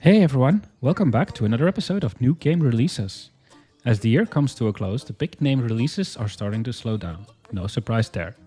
Hey everyone, welcome back to another episode of New Game Releases. As the year comes to a close, the big name releases are starting to slow down. No surprise there.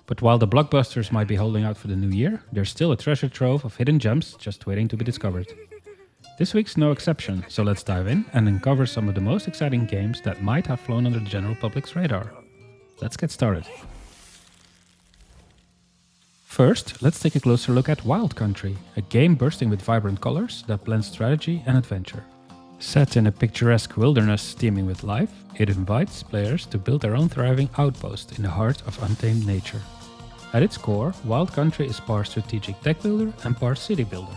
But while the blockbusters might be holding out for the new year, there's still a treasure trove of hidden gems just waiting to be discovered. This week's no exception, so let's dive in and uncover some of the most exciting games that might have flown under the general public's radar. Let's get started. First, let's take a closer look at Wild Country, a game bursting with vibrant colors that blends strategy and adventure. Set in a picturesque wilderness teeming with life, it invites players to build their own thriving outpost in the heart of untamed nature. At its core, Wild Country is part strategic deck builder and part city builder.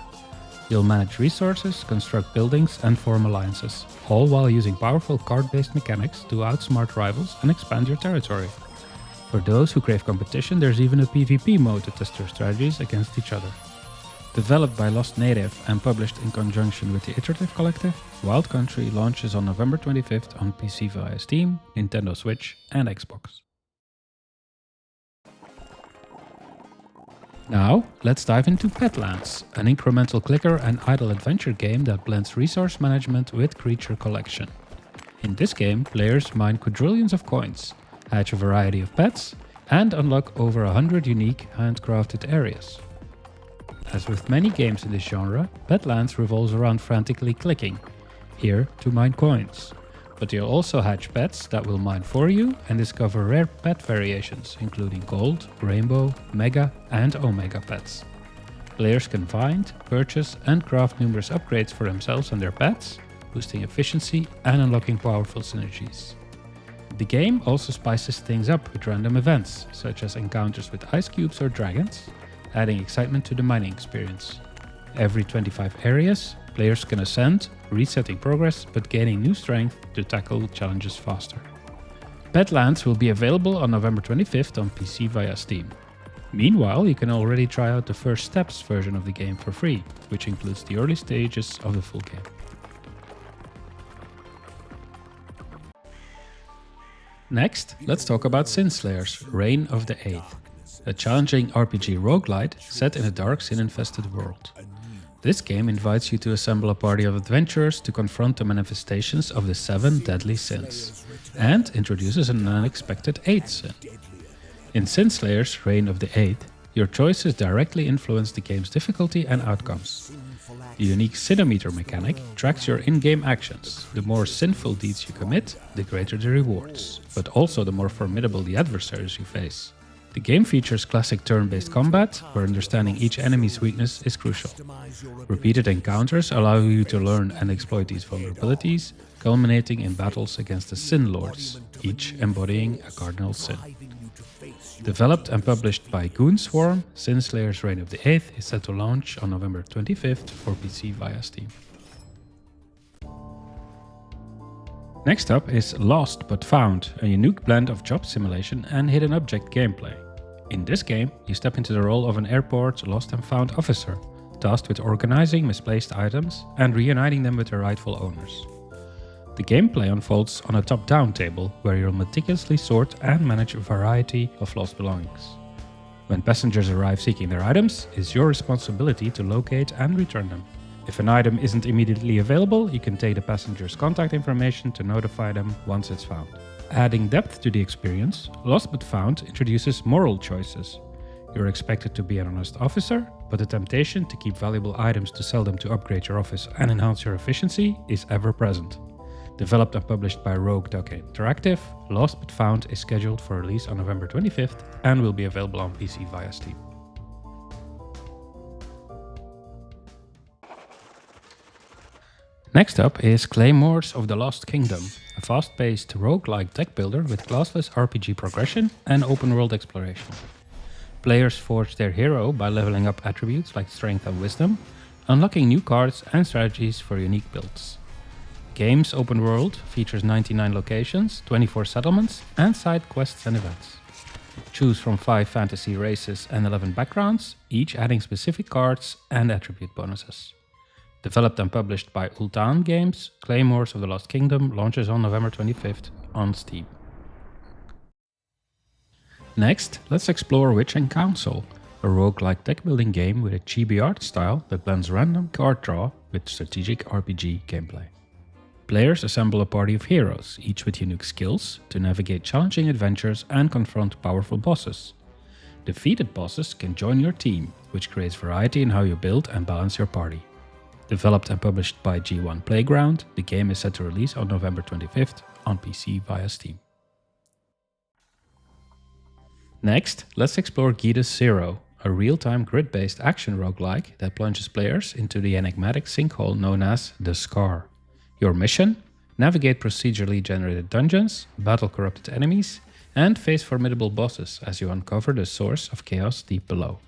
You'll manage resources, construct buildings and form alliances, all while using powerful card-based mechanics to outsmart rivals and expand your territory. For those who crave competition, there's even a PvP mode to test your strategies against each other. Developed by Lost Native and published in conjunction with the Iterative Collective, Wild Country launches on November 25th on PC via Steam, Nintendo Switch and Xbox. Now, let's dive into Petlands, an incremental clicker and idle adventure game that blends resource management with creature collection. In this game, players mine quadrillions of coins, hatch a variety of pets, and unlock over 100 unique handcrafted areas. As with many games in this genre, Petlands revolves around frantically clicking, here to mine coins. But you'll also hatch pets that will mine for you and discover rare pet variations, including gold, rainbow, mega and omega pets. Players can find, purchase and craft numerous upgrades for themselves and their pets, boosting efficiency and unlocking powerful synergies. The game also spices things up with random events, such as encounters with ice cubes or dragons, adding excitement to the mining experience. Every 25 areas, players can ascend, resetting progress but gaining new strength to tackle challenges faster. Petlands will be available on November 25th on PC via Steam. Meanwhile, you can already try out the First Steps version of the game for free, which includes the early stages of the full game. Next, let's talk about Sinslayer's Reign of the Eighth, a challenging RPG roguelite set in a dark sin-infested world. This game invites you to assemble a party of adventurers to confront the manifestations of the 7 deadly sins, and introduces an unexpected 8th sin. In Sinslayer's Reign of the Eighth, your choices directly influence the game's difficulty and outcomes. The unique Sinometer mechanic tracks your in-game actions. The more sinful deeds you commit, the greater the rewards, but also the more formidable the adversaries you face. The game features classic turn-based combat, where understanding each enemy's weakness is crucial. Repeated encounters allow you to learn and exploit these vulnerabilities, culminating in battles against the Sin Lords, each embodying a cardinal sin. Developed and published by Goonswarm, Sinslayer's Reign of the Eighth is set to launch on November 25th for PC via Steam. Next up is Lost But Found, a unique blend of job simulation and hidden object gameplay. In this game, you step into the role of an airport lost and found officer, tasked with organizing misplaced items and reuniting them with their rightful owners. The gameplay unfolds on a top-down table, where you'll meticulously sort and manage a variety of lost belongings. When passengers arrive seeking their items, it's your responsibility to locate and return them. If an item isn't immediately available, you can take the passenger's contact information to notify them once it's found. Adding depth to the experience, Lost But Found introduces moral choices. You're expected to be an honest officer, but the temptation to keep valuable items to sell them to upgrade your office and enhance your efficiency is ever present. Developed and published by Rogue Duck Interactive, Lost But Found is scheduled for release on November 25th and will be available on PC via Steam. Next up is Claymores of the Lost Kingdom, a fast-paced roguelike deck builder with classless RPG progression and open-world exploration. Players forge their hero by leveling up attributes like strength and wisdom, unlocking new cards and strategies for unique builds. Game's open world features 99 locations, 24 settlements, and side quests and events. Choose from 5 fantasy races and 11 backgrounds, each adding specific cards and attribute bonuses. Developed and published by Ultan Games, Claymores of the Lost Kingdom launches on November 25th on Steam. Next, let's explore Witch and Council, a roguelike deck-building game with a chibi art style that blends random card draw with strategic RPG gameplay. Players assemble a party of heroes, each with unique skills, to navigate challenging adventures and confront powerful bosses. Defeated bosses can join your team, which creates variety in how you build and balance your party. Developed and published by G1 Playground, the game is set to release on November 25th on PC via Steam. Next, let's explore Guidus Zero, a real-time grid-based action roguelike that plunges players into the enigmatic sinkhole known as the Scar. Your mission? Navigate procedurally generated dungeons, battle corrupted enemies, and face formidable bosses as you uncover the source of chaos deep below.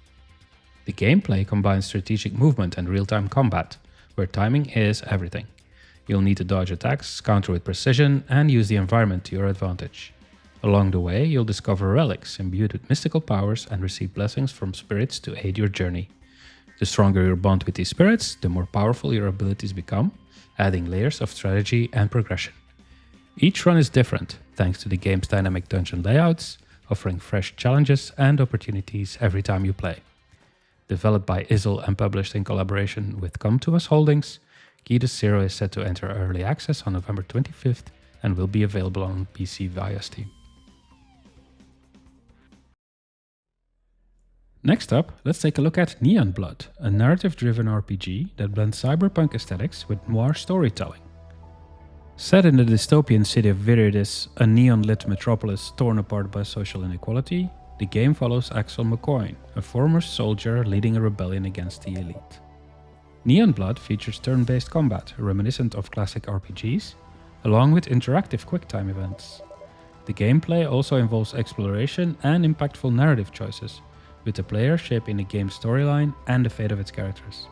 The gameplay combines strategic movement and real-time combat, where timing is everything. You'll need to dodge attacks, counter with precision, and use the environment to your advantage. Along the way, you'll discover relics imbued with mystical powers and receive blessings from spirits to aid your journey. The stronger your bond with these spirits, the more powerful your abilities become, adding layers of strategy and progression. Each run is different, thanks to the game's dynamic dungeon layouts, offering fresh challenges and opportunities every time you play. Developed by Izzle and published in collaboration with Come To Us Holdings, Guidus Zero is set to enter early access on November 25th and will be available on PC via Steam. Next up, let's take a look at Neon Blood, a narrative-driven RPG that blends cyberpunk aesthetics with noir storytelling. Set in the dystopian city of Viridis, a neon-lit metropolis torn apart by social inequality, the game follows Axel McCoy, a former soldier leading a rebellion against the elite. Neon Blood features turn-based combat, reminiscent of classic RPGs, along with interactive QuickTime events. The gameplay also involves exploration and impactful narrative choices, with the player shaping the game's storyline and the fate of its characters.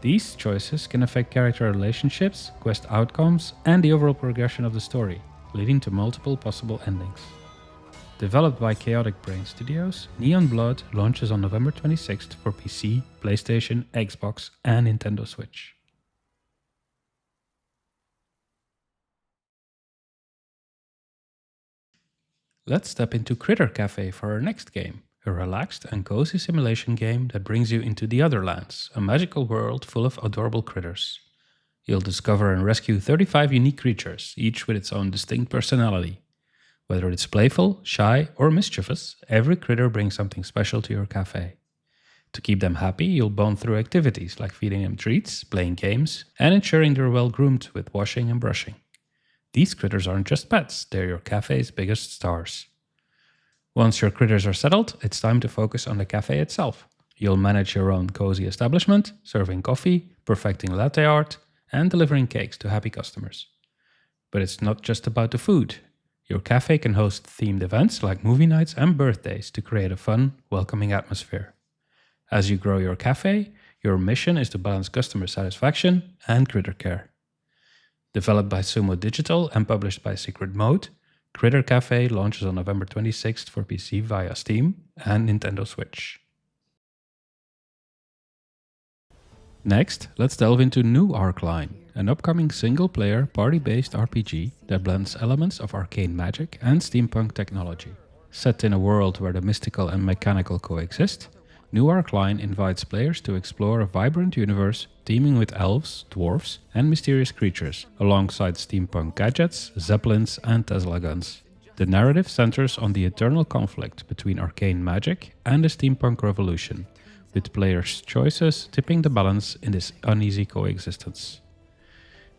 These choices can affect character relationships, quest outcomes, and the overall progression of the story, leading to multiple possible endings. Developed by Chaotic Brain Studios, Neon Blood launches on November 26th for PC, PlayStation, Xbox, and Nintendo Switch. Let's step into Critter Café for our next game, a relaxed and cozy simulation game that brings you into the Otherlands, a magical world full of adorable critters. You'll discover and rescue 35 unique creatures, each with its own distinct personality. Whether it's playful, shy, or mischievous, every critter brings something special to your cafe. To keep them happy, you'll bond through activities like feeding them treats, playing games, and ensuring they're well groomed with washing and brushing. These critters aren't just pets, they're your cafe's biggest stars. Once your critters are settled, it's time to focus on the cafe itself. You'll manage your own cozy establishment, serving coffee, perfecting latte art, and delivering cakes to happy customers. But it's not just about the food. Your cafe can host themed events like movie nights and birthdays to create a fun, welcoming atmosphere. As you grow your cafe, your mission is to balance customer satisfaction and critter care. Developed by Sumo Digital and published by Secret Mode, Critter Café launches on November 26th for PC via Steam and Nintendo Switch. Next, let's delve into New Arcline, an upcoming single-player, party-based RPG that blends elements of arcane magic and steampunk technology. Set in a world where the mystical and mechanical coexist, New Arcline invites players to explore a vibrant universe teeming with elves, dwarves, and mysterious creatures, alongside steampunk gadgets, zeppelins, and Tesla guns. The narrative centers on the eternal conflict between arcane magic and the steampunk revolution, with players' choices tipping the balance in this uneasy coexistence.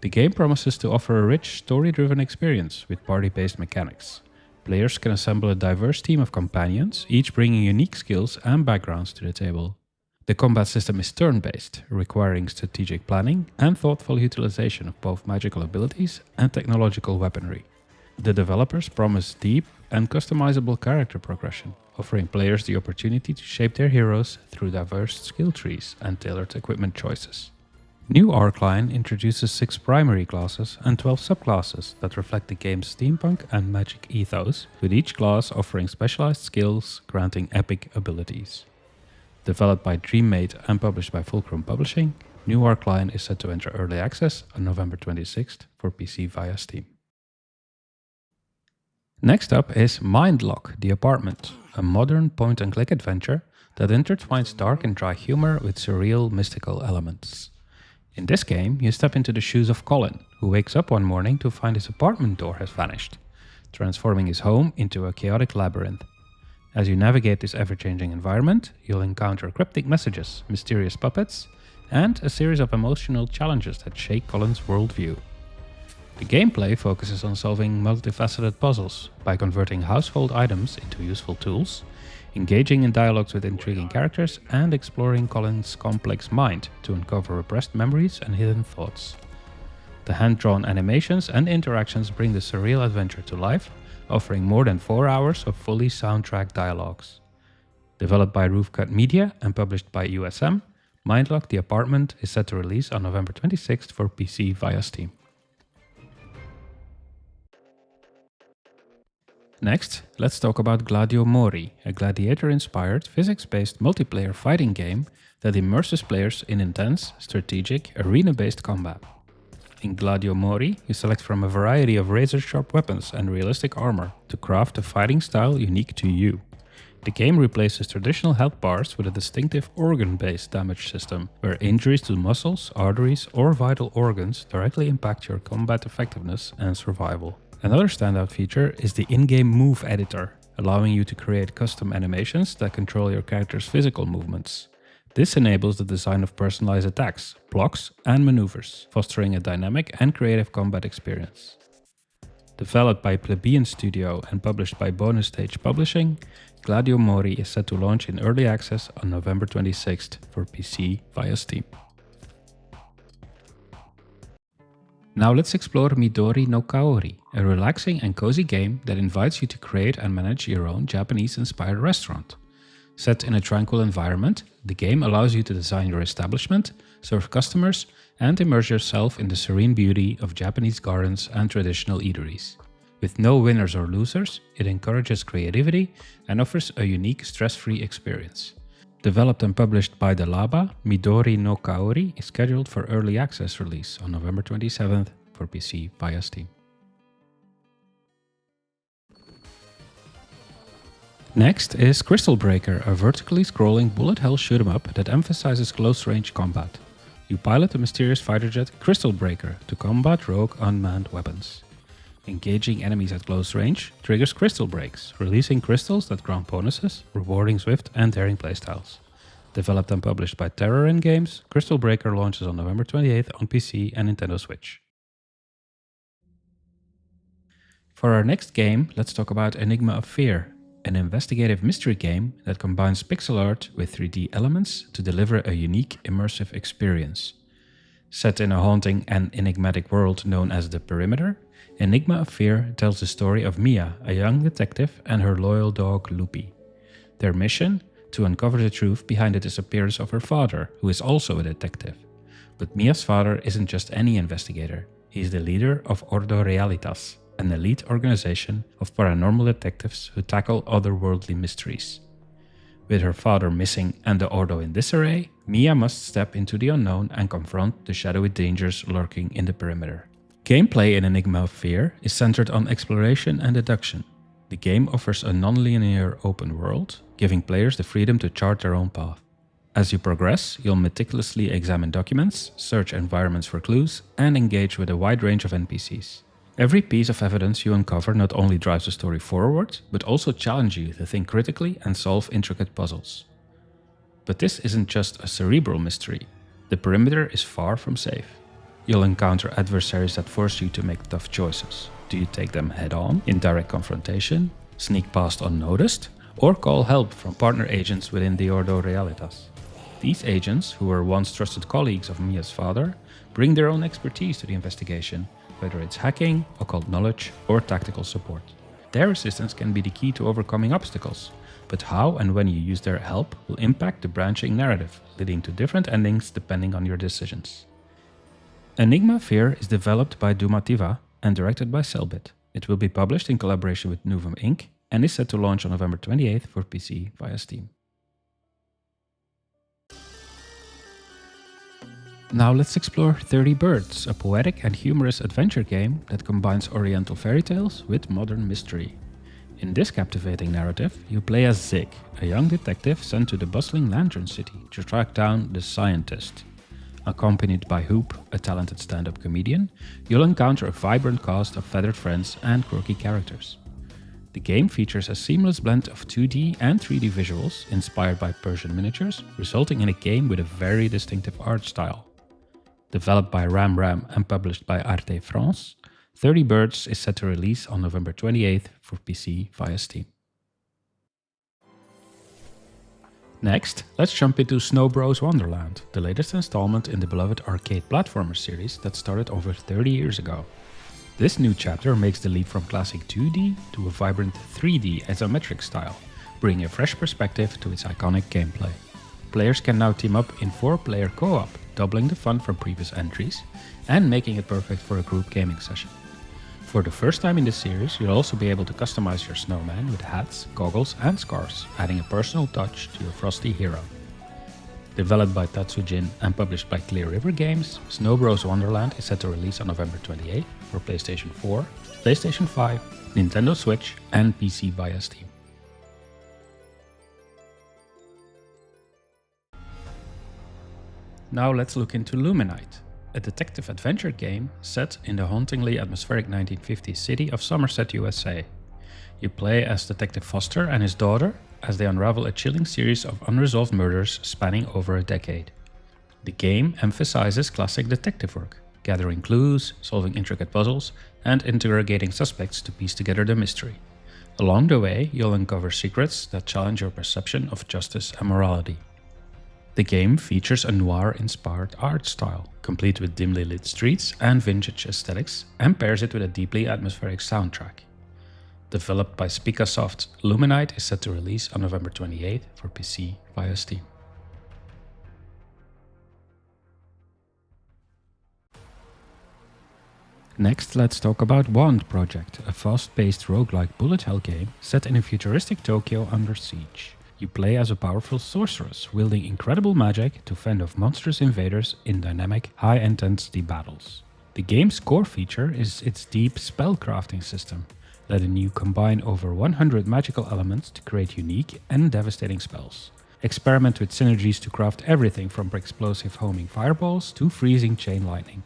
The game promises to offer a rich, story-driven experience with party-based mechanics. Players can assemble a diverse team of companions, each bringing unique skills and backgrounds to the table. The combat system is turn-based, requiring strategic planning and thoughtful utilization of both magical abilities and technological weaponry. The developers promise deep and customizable character progression, offering players the opportunity to shape their heroes through diverse skill trees and tailored equipment choices. New Arcline introduces 6 primary classes and 12 subclasses that reflect the game's steampunk and magic ethos, with each class offering specialized skills granting epic abilities. Developed by Dreammate and published by Fulcrum Publishing, New Arcline is set to enter early access on November 26th for PC via Steam. Next up is Mindlock, The Apartment, a modern point-and-click adventure that intertwines dark and dry humor with surreal, mystical elements. In this game, you step into the shoes of Colin, who wakes up one morning to find his apartment door has vanished, transforming his home into a chaotic labyrinth. As you navigate this ever-changing environment, you'll encounter cryptic messages, mysterious puppets, and a series of emotional challenges that shake Colin's worldview. The gameplay focuses on solving multifaceted puzzles by converting household items into useful tools, engaging in dialogues with intriguing characters, and exploring Colin's complex mind to uncover repressed memories and hidden thoughts. The hand-drawn animations and interactions bring the surreal adventure to life, offering more than 4 hours of fully soundtracked dialogues. Developed by Roofcut Media and published by USM, Mindlock The Apartment is set to release on November 26th for PC via Steam. Next, let's talk about Gladio Mori, a gladiator-inspired, physics-based multiplayer fighting game that immerses players in intense, strategic, arena-based combat. In Gladio Mori, you select from a variety of razor-sharp weapons and realistic armor to craft a fighting style unique to you. The game replaces traditional health bars with a distinctive organ-based damage system, where injuries to muscles, arteries, or vital organs directly impact your combat effectiveness and survival. Another standout feature is the in-game move editor, allowing you to create custom animations that control your character's physical movements. This enables the design of personalized attacks, blocks, and maneuvers, fostering a dynamic and creative combat experience. Developed by Plebeian Studio and published by Bonus Stage Publishing, Gladio Mori is set to launch in early access on November 26th for PC via Steam. Now let's explore Midori no Kaori, a relaxing and cozy game that invites you to create and manage your own Japanese-inspired restaurant. Set in a tranquil environment, the game allows you to design your establishment, serve customers, and immerse yourself in the serene beauty of Japanese gardens and traditional eateries. With no winners or losers, it encourages creativity and offers a unique stress-free experience. Developed and published by Delaba, Midori no Kaori is scheduled for early access release on November 27th for PC via Steam. Next is Crystal Breaker, a vertically scrolling bullet hell shoot 'em up that emphasizes close-range combat. You pilot the mysterious fighter jet Crystal Breaker to combat rogue unmanned weapons. Engaging enemies at close range triggers crystal breaks, releasing crystals that grant bonuses, rewarding swift and daring playstyles. Developed and published by Terrorin Games, Crystal Breaker launches on November 28th on PC and Nintendo Switch. For our next game, let's talk about Enigma of Fear, an investigative mystery game that combines pixel art with 3D elements to deliver a unique, immersive experience. Set in a haunting and enigmatic world known as the Perimeter, Enigma of Fear tells the story of Mia, a young detective, and her loyal dog Loopy. Their mission? To uncover the truth behind the disappearance of her father, who is also a detective. But Mia's father isn't just any investigator. He is the leader of Ordo Realitas, an elite organization of paranormal detectives who tackle otherworldly mysteries. With her father missing and the Ordo in disarray, Mia must step into the unknown and confront the shadowy dangers lurking in the perimeter. Gameplay in Enigma of Fear is centered on exploration and deduction. The game offers a non-linear open world, giving players the freedom to chart their own path. As you progress, you'll meticulously examine documents, search environments for clues, and engage with a wide range of NPCs. Every piece of evidence you uncover not only drives the story forward, but also challenges you to think critically and solve intricate puzzles. But this isn't just a cerebral mystery. The perimeter is far from safe. You'll encounter adversaries that force you to make tough choices. Do you take them head-on, in direct confrontation, sneak past unnoticed, or call help from partner agents within the Ordo Realitas? These agents, who were once trusted colleagues of Mia's father, bring their own expertise to the investigation, whether it's hacking, occult knowledge, or tactical support. Their assistance can be the key to overcoming obstacles, but how and when you use their help will impact the branching narrative, leading to different endings depending on your decisions. Enigma of Fear is developed by Dumativa and directed by Cellbit. It will be published in collaboration with Novum Inc. and is set to launch on November 28th for PC via Steam. Now let's explore 30 Birds, a poetic and humorous adventure game that combines oriental fairy tales with modern mystery. In this captivating narrative, you play as Zig, a young detective sent to the bustling Lantern City to track down the Scientist. Accompanied by Hoop, a talented stand-up comedian, you'll encounter a vibrant cast of feathered friends and quirky characters. The game features a seamless blend of 2D and 3D visuals inspired by Persian miniatures, resulting in a game with a very distinctive art style. Developed by RAM and published by Arte France, 30 Birds is set to release on November 28th for PC via Steam. Next, let's jump into Snow Bros. Wonderland, the latest installment in the beloved arcade platformer series that started over 30 years ago. This new chapter makes the leap from classic 2D to a vibrant 3D isometric style, bringing a fresh perspective to its iconic gameplay. Players can now team up in 4-player co-op, doubling the fun from previous entries and making it perfect for a group gaming session. For the first time in this series, you'll also be able to customize your snowman with hats, goggles and scarves, adding a personal touch to your frosty hero. Developed by Tatsujin and published by Clear River Games, Snow Bros. Wonderland is set to release on November 28th for PlayStation 4, PlayStation 5, Nintendo Switch and PC via Steam. Now let's look into LumineNight, a detective adventure game set in the hauntingly atmospheric 1950s city of Somerset, USA. You play as Detective Foster and his daughter as they unravel a chilling series of unresolved murders spanning over a decade. The game emphasizes classic detective work, gathering clues, solving intricate puzzles, and interrogating suspects to piece together the mystery. Along the way, you'll uncover secrets that challenge your perception of justice and morality. The game features a noir-inspired art style, complete with dimly lit streets and vintage aesthetics, and pairs it with a deeply atmospheric soundtrack. Developed by Spicasoft, LumineNight is set to release on November 28th for PC via Steam. Next, let's talk about W.A.N.D Project, a fast-paced roguelike bullet hell game set in a futuristic Tokyo under siege. You play as a powerful sorceress, wielding incredible magic to fend off monstrous invaders in dynamic, high-intensity battles. The game's core feature is its deep spellcrafting system, letting you combine over 100 magical elements to create unique and devastating spells. Experiment with synergies to craft everything from explosive homing fireballs to freezing chain lightning.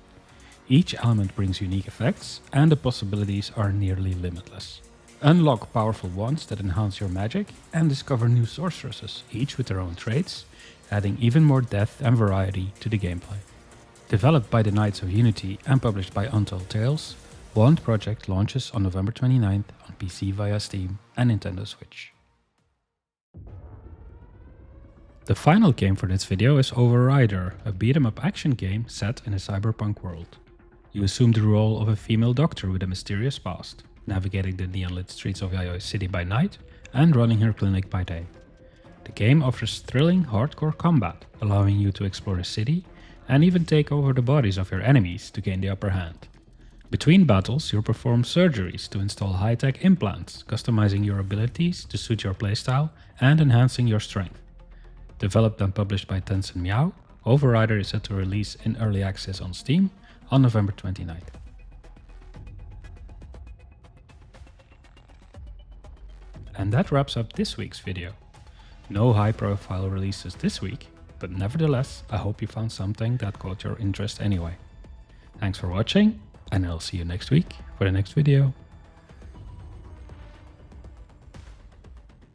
Each element brings unique effects, and the possibilities are nearly limitless. Unlock powerful wands that enhance your magic and discover new sorceresses, each with their own traits, adding even more depth and variety to the gameplay. Developed by the Knights of Unity and published by Untold Tales, W.A.N.D Project launches on November 29th on PC via Steam and Nintendo Switch. The final game for this video is Overrider, a beat-em-up action game set in a cyberpunk world. You assume the role of a female doctor with a mysterious past, navigating the neon-lit streets of Yayoi City by night and running her clinic by day. The game offers thrilling, hardcore combat, allowing you to explore the city and even take over the bodies of your enemies to gain the upper hand. Between battles, you'll perform surgeries to install high-tech implants, customizing your abilities to suit your playstyle and enhancing your strength. Developed and published by Tencent Meow, Overrider is set to release in early access on Steam on November 29th. And that wraps up this week's video. No high-profile releases this week, but nevertheless, I hope you found something that caught your interest anyway. Thanks for watching, and I'll see you next week for the next video.